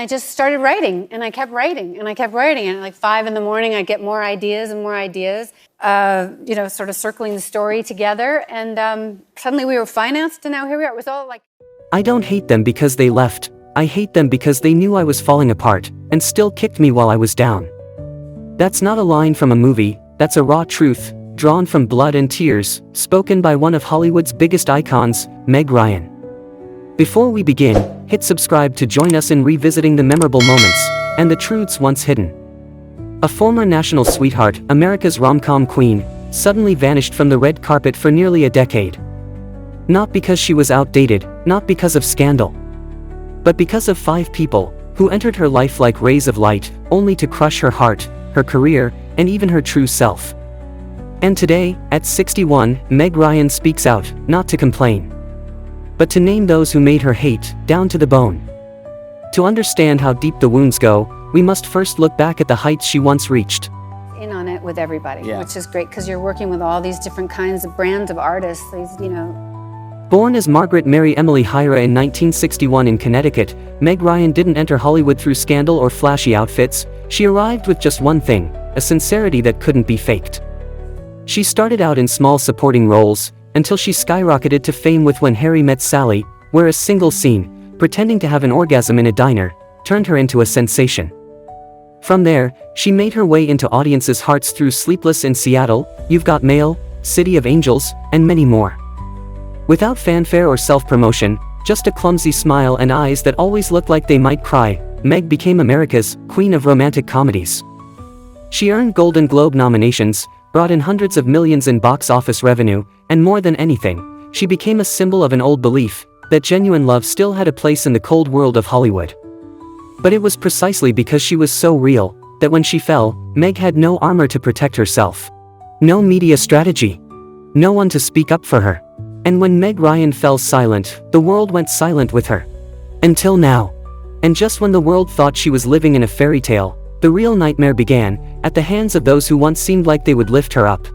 I just started writing, and I kept writing, and I kept writing. And at like 5 in the morning, I'd get more ideas and more ideas, sort of circling the story together. And suddenly we were financed, and now here we are. It was all like... I don't hate them because they left. I hate them because they knew I was falling apart, and still kicked me while I was down. That's not a line from a movie, that's a raw truth, drawn from blood and tears, spoken by one of Hollywood's biggest icons, Meg Ryan. Before we begin, hit subscribe to join us in revisiting the memorable moments, and the truths once hidden. A former national sweetheart, America's rom-com queen, suddenly vanished from the red carpet for nearly a decade. Not because she was outdated, not because of scandal, but because of 5 people, who entered her life like rays of light, only to crush her heart, her career, and even her true self. And today, at 61, Meg Ryan speaks out, not to complain, but to name those who made her hate, down to the bone. To understand how deep the wounds go, we must first look back at the heights she once reached. In on it with everybody, which is great, because you're working with all these different kinds of brands of artists, Born as Margaret Mary Emily Hyra in 1961 in Connecticut, Meg Ryan didn't enter Hollywood through scandal or flashy outfits. She arrived with just one thing, a sincerity that couldn't be faked. She started out in small supporting roles, until she skyrocketed to fame with When Harry Met Sally, where a single scene, pretending to have an orgasm in a diner, turned her into a sensation. From there, she made her way into audiences' hearts through Sleepless in Seattle, You've Got Mail, City of Angels, and many more. Without fanfare or self-promotion, just a clumsy smile and eyes that always looked like they might cry, Meg became America's queen of romantic comedies. She earned Golden Globe nominations, brought in hundreds of millions in box office revenue, and more than anything, she became a symbol of an old belief, that genuine love still had a place in the cold world of Hollywood. But it was precisely because she was so real, that when she fell, Meg had no armor to protect herself. No media strategy. No one to speak up for her. And when Meg Ryan fell silent, the world went silent with her. Until now. And just when the world thought she was living in a fairy tale, the real nightmare began, at the hands of those who once seemed like they would lift her up.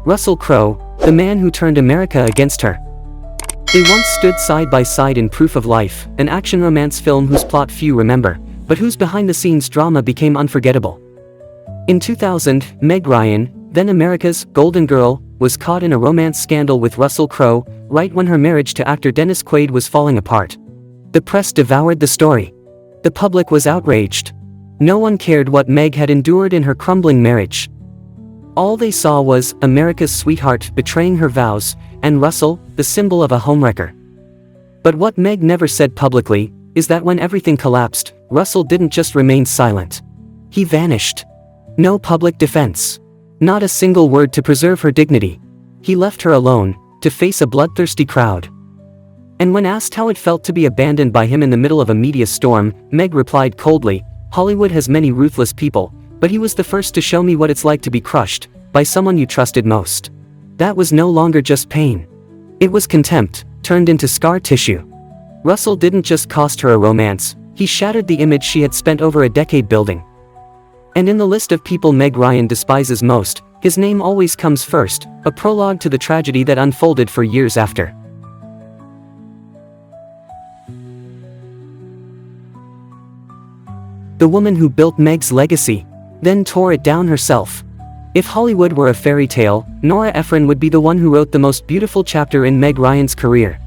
Russell Crowe, the man who turned America against her. They once stood side by side in Proof of Life, an action romance film whose plot few remember, but whose behind-the-scenes drama became unforgettable. In 2000, Meg Ryan, then America's Golden Girl, was caught in a romance scandal with Russell Crowe, right when her marriage to actor Dennis Quaid was falling apart. The press devoured the story. The public was outraged. No one cared what Meg had endured in her crumbling marriage. All they saw was America's sweetheart betraying her vows, and Russell, the symbol of a homewrecker. But what Meg never said publicly, is that when everything collapsed, Russell didn't just remain silent. He vanished. No public defense. Not a single word to preserve her dignity. He left her alone, to face a bloodthirsty crowd. And when asked how it felt to be abandoned by him in the middle of a media storm, Meg replied coldly, "Hollywood has many ruthless people, but he was the first to show me what it's like to be crushed, by someone you trusted most." That was no longer just pain. It was contempt, turned into scar tissue. Russell didn't just cost her a romance, he shattered the image she had spent over a decade building. And in the list of people Meg Ryan despises most, his name always comes first, a prologue to the tragedy that unfolded for years after. The woman who built Meg's legacy, then tore it down herself. If Hollywood were a fairy tale, Nora Ephron would be the one who wrote the most beautiful chapter in Meg Ryan's career.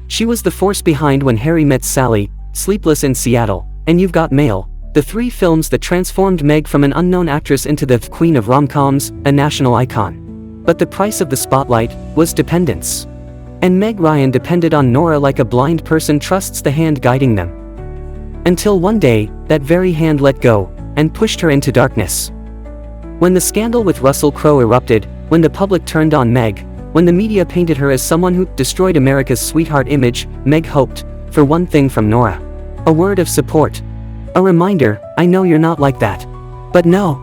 She was the force behind When Harry Met Sally, Sleepless in Seattle, and You've Got Mail, the 3 films that transformed Meg from an unknown actress into the queen of rom-coms, a national icon. But the price of the spotlight was dependence. And Meg Ryan depended on Nora like a blind person trusts the hand guiding them. Until one day, that very hand let go, and pushed her into darkness. When the scandal with Russell Crowe erupted, when the public turned on Meg, when the media painted her as someone who destroyed America's sweetheart image, Meg hoped for one thing from Nora. A word of support. A reminder, I know you're not like that. But no.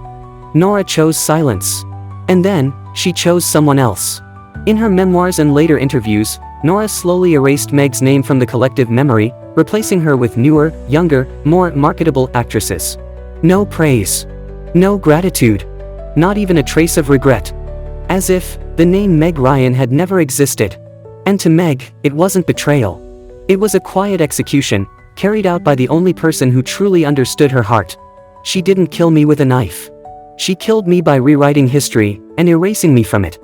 Nora chose silence. And then, she chose someone else. In her memoirs and later interviews, Nora slowly erased Meg's name from the collective memory, replacing her with newer, younger, more marketable actresses. No praise. No gratitude. Not even a trace of regret. As if the name Meg Ryan had never existed. And to Meg, it wasn't betrayal. It was a quiet execution, carried out by the only person who truly understood her heart. She didn't kill me with a knife. She killed me by rewriting history and erasing me from it.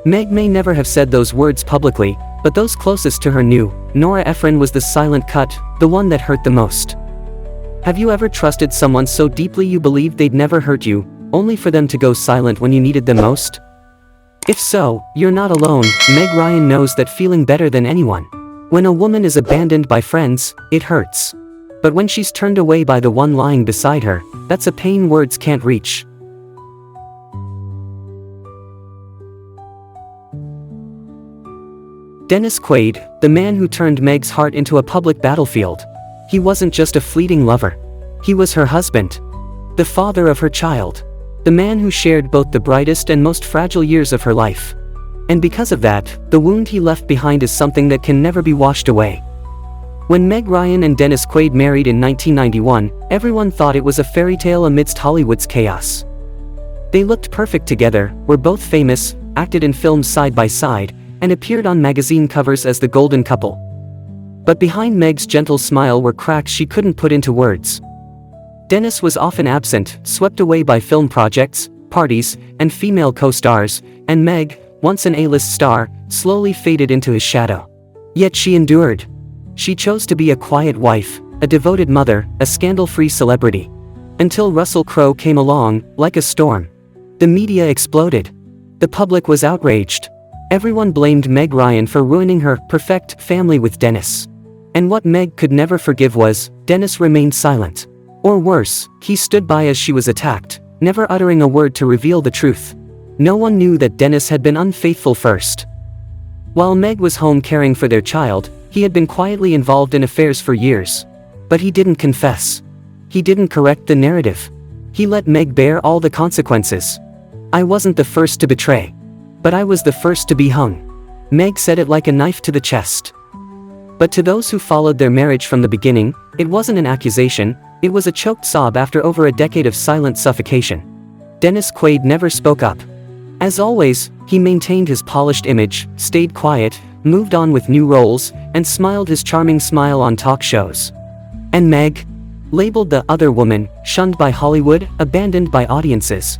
Meg may never have said those words publicly, but those closest to her knew. Nora Ephron was the silent cut, the one that hurt the most. Have you ever trusted someone so deeply you believed they'd never hurt you, only for them to go silent when you needed them most? If so, you're not alone. Meg Ryan knows that feeling better than anyone. When a woman is abandoned by friends, it hurts. But when she's turned away by the one lying beside her, that's a pain words can't reach. Dennis Quaid, the man who turned Meg's heart into a public battlefield. He wasn't just a fleeting lover. He was her husband. The father of her child. The man who shared both the brightest and most fragile years of her life. And because of that, the wound he left behind is something that can never be washed away. When Meg Ryan and Dennis Quaid married in 1991, everyone thought it was a fairy tale amidst Hollywood's chaos. They looked perfect together, were both famous, acted in films side by side, and appeared on magazine covers as the golden couple. But behind Meg's gentle smile were cracks she couldn't put into words. Dennis was often absent, swept away by film projects, parties, and female co-stars, and Meg, once an A-list star, slowly faded into his shadow. Yet she endured. She chose to be a quiet wife, a devoted mother, a scandal-free celebrity. Until Russell Crowe came along, like a storm. The media exploded. The public was outraged. Everyone blamed Meg Ryan for ruining her perfect family with Dennis. And what Meg could never forgive was, Dennis remained silent. Or worse, he stood by as she was attacked, never uttering a word to reveal the truth. No one knew that Dennis had been unfaithful first. While Meg was home caring for their child, he had been quietly involved in affairs for years. But he didn't confess. He didn't correct the narrative. He let Meg bear all the consequences. I wasn't the first to betray. But I was the first to be hung. Meg said it like a knife to the chest. But to those who followed their marriage from the beginning, it wasn't an accusation, it was a choked sob after over a decade of silent suffocation. Dennis Quaid never spoke up. As always, he maintained his polished image, stayed quiet, moved on with new roles, and smiled his charming smile on talk shows. And Meg? Labeled the other woman, shunned by Hollywood, abandoned by audiences.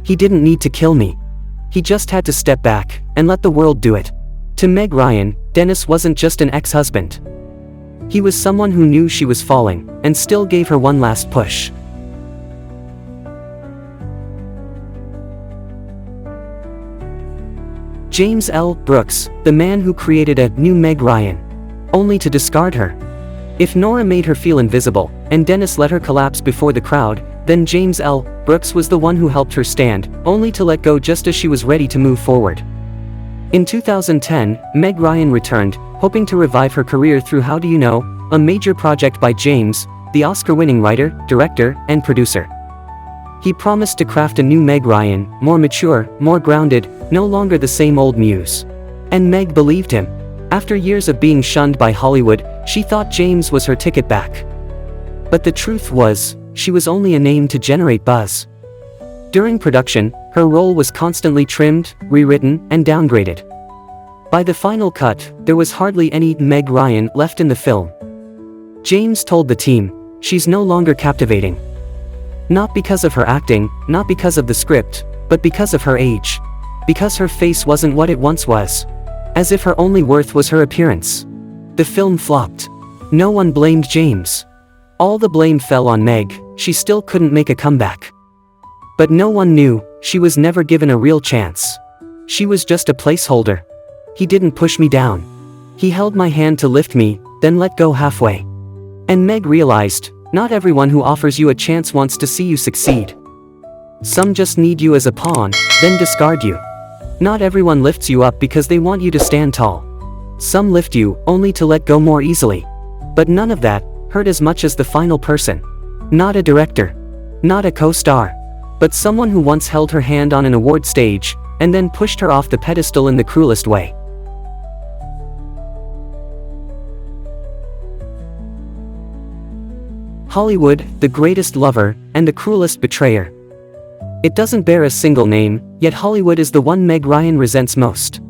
He didn't need to kill me. He just had to step back, and let the world do it. To Meg Ryan, Dennis wasn't just an ex-husband. He was someone who knew she was falling, and still gave her one last push. James L. Brooks, the man who created a new Meg Ryan. Only to discard her. If Nora made her feel invisible, and Dennis let her collapse before the crowd, then James L. Brooks was the one who helped her stand, only to let go just as she was ready to move forward. In 2010, Meg Ryan returned, hoping to revive her career through How Do You Know, a major project by James, the Oscar-winning writer, director, and producer. He promised to craft a new Meg Ryan, more mature, more grounded, no longer the same old muse. And Meg believed him. After years of being shunned by Hollywood, she thought James was her ticket back. But the truth was, she was only a name to generate buzz. During production, her role was constantly trimmed, rewritten, and downgraded. By the final cut, there was hardly any Meg Ryan left in the film. James told the team, "She's no longer captivating. Not because of her acting, not because of the script, but because of her age. Because her face wasn't what it once was. As if her only worth was her appearance." The film flopped. No one blamed James. All the blame fell on Meg. She still couldn't make a comeback. But no one knew, she was never given a real chance. She was just a placeholder. He didn't push me down. He held my hand to lift me, then let go halfway. And Meg realized, not everyone who offers you a chance wants to see you succeed. Some just need you as a pawn, then discard you. Not everyone lifts you up because they want you to stand tall. Some lift you, only to let go more easily. But none of that hurt as much as the final person. Not a director. Not a co-star. But someone who once held her hand on an award stage, and then pushed her off the pedestal in the cruelest way. Hollywood, the greatest lover, and the cruelest betrayer. It doesn't bear a single name, yet Hollywood is the one Meg Ryan resents most.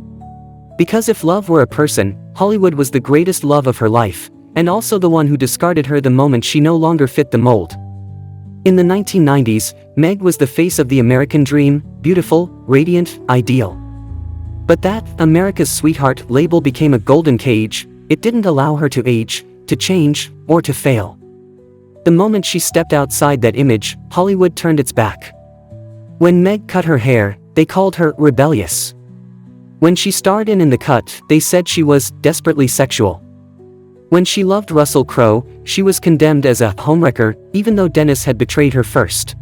Because if love were a person, Hollywood was the greatest love of her life, and also the one who discarded her the moment she no longer fit the mold. In the 1990s, Meg was the face of the American dream, beautiful, radiant, ideal. But that America's sweetheart label became a golden cage. It didn't allow her to age, to change, or to fail. The moment she stepped outside that image, Hollywood turned its back. When Meg cut her hair, they called her rebellious. When she starred in The Cut, they said she was desperately sexual. When she loved Russell Crowe, she was condemned as a homewrecker, even though Dennis had betrayed her first.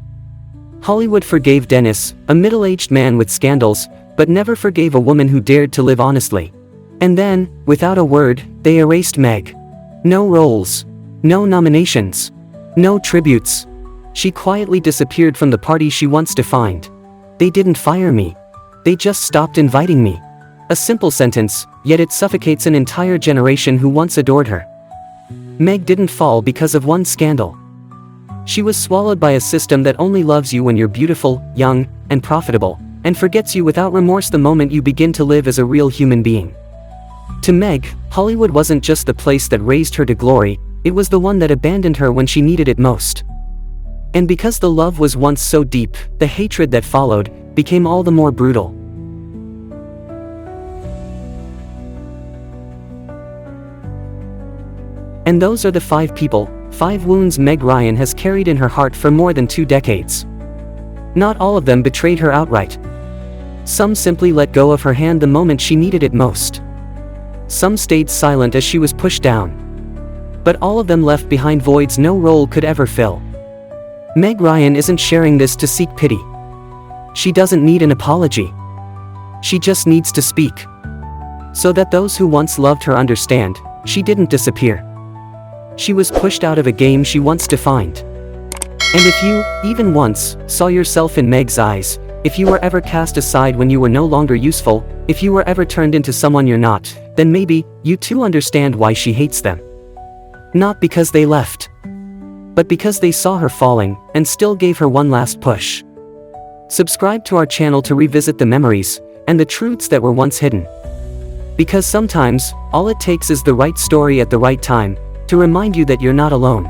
Hollywood forgave Dennis, a middle-aged man with scandals, but never forgave a woman who dared to live honestly. And then, without a word, they erased Meg. No roles. No nominations. No tributes. She quietly disappeared from the party she once defined. They didn't fire me. They just stopped inviting me. A simple sentence, yet it suffocates an entire generation who once adored her. Meg didn't fall because of one scandal. She was swallowed by a system that only loves you when you're beautiful, young, and profitable, and forgets you without remorse the moment you begin to live as a real human being. To Meg, Hollywood wasn't just the place that raised her to glory, it was the one that abandoned her when she needed it most. And because the love was once so deep, the hatred that followed became all the more brutal. And those are the 5 people, 5 wounds Meg Ryan has carried in her heart for more than 2 decades. Not all of them betrayed her outright. Some simply let go of her hand the moment she needed it most. Some stayed silent as she was pushed down. But all of them left behind voids no role could ever fill. Meg Ryan isn't sharing this to seek pity. She doesn't need an apology. She just needs to speak. So that those who once loved her understand, she didn't disappear. She was pushed out of a game she once defined. And if you, even once, saw yourself in Meg's eyes, if you were ever cast aside when you were no longer useful, if you were ever turned into someone you're not, then maybe, you too understand why she hates them. Not because they left, but because they saw her falling, and still gave her one last push. Subscribe to our channel to revisit the memories, and the truths that were once hidden. Because sometimes, all it takes is the right story at the right time, to remind you that you're not alone.